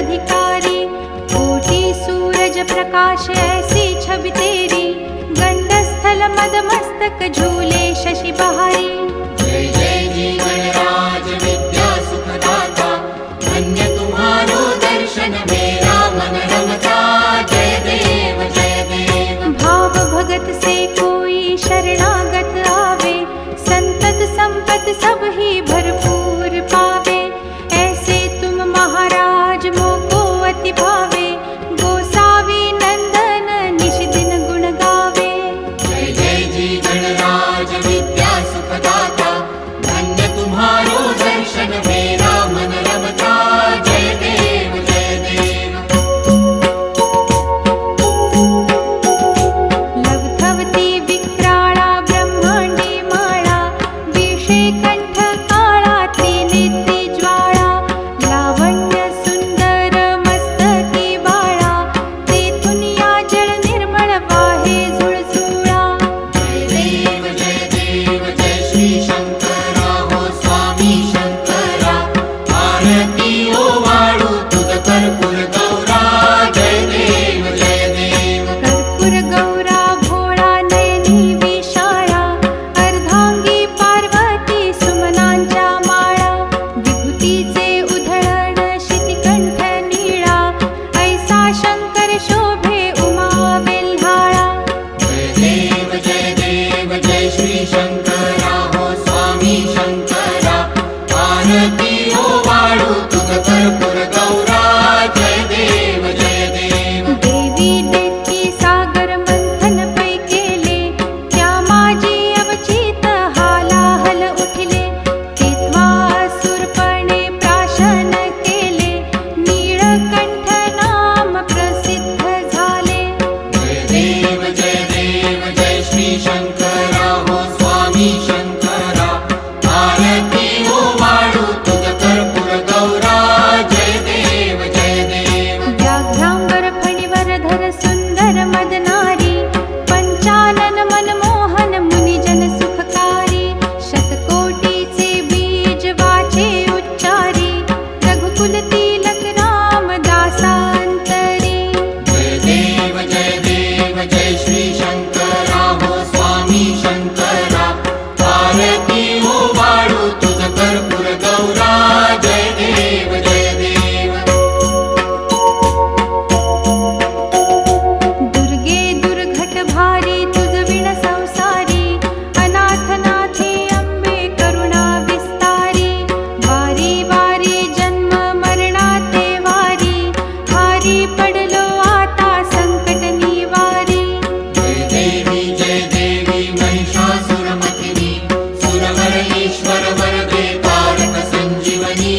अधिकारी। कोटि सूरज प्रकाश ऐसी छवि तेरी, गंडस्थल मद मस्तक झूले शशि बहारी। जय जय जी गणराज विद्या सुखदाता, धन्य तुम्हारो दर्शन मेरा मन रमता। जय देव जय देव। भाव भगत से कोई शरणागत आवे, संतत संपत सब ही भरपूर पावे। ऐसे तुम महाराज मोको अति भावे, गोसावी नंदन निश दिन गुण गावे। जय जय जी गणराज विद्या सुखदाता, धन्य तुम्हारो दर्शन मेरा मन रमता। जय देव जय देव। लवथवती विक्राळा ब्रह्मांडी माळा, विषे कंठ काळा त्रिनेत्री ज्वाळा। लावण्य सुंदर मस्तकी बाळा, तेथून या जल निर्मळ वाहे झुळझुळा। जय देव जय श्री शंकरा हो स्वामी शंकरा, आरती ओ वाळू तुझ कर्पूर गौरा। जय देव जय देव। कर्पूर गौरा भोळा नयनी विशाळा, अर्धांगी पार्वती सुमनांच्या माळा। विभूतीचे उधळण शितिकंठ नीळा, ऐसा शंकर शोभे उमा वेल्हाळा। जय देव जय श्री शंकरा हो स्वामी शंकरा, आरती ओ वाळू तुझ कर्पूर गौरा। जय देव जय देव। देवी देती सागर मंथन पै केले, त्या माझी अवचित हालाहल उठले। तेव्हा असुरपणे प्राशन केले, नीळकंठ नाम प्रसिद्ध झाले। जय देव जय श्री शंकरा हो स्वामी शंकरा, आरती ओ वाळू तुझ कर्पूर गौरा। जय देव जय देव। व्याघ्रांबर फणीवरधर सुंदर मदनारी, पंचानन मनमोहन मुनिजन सुखकारी। शतकोटीचे बीज वाचे उच्चारी, रघुकुल तिलक रामदासांतरी। जय देव जय श्री शंकरा हो स्वामी शंकरा, आरती ओ वाळू तुझ कर्पूर गौरा। जय देव जय देव। दुर्गे दुर्घट भारी तुझ विण संसारी, अनाथनाथे अंबे करुणा विस्तारी। वारी वारी जन्म मरणाते वारी, भारी पडलो आता संकट निवारी। जय देवी महिषासुरमथिनी, सुरवर ईश्वर वरदे तारक संजीवनी।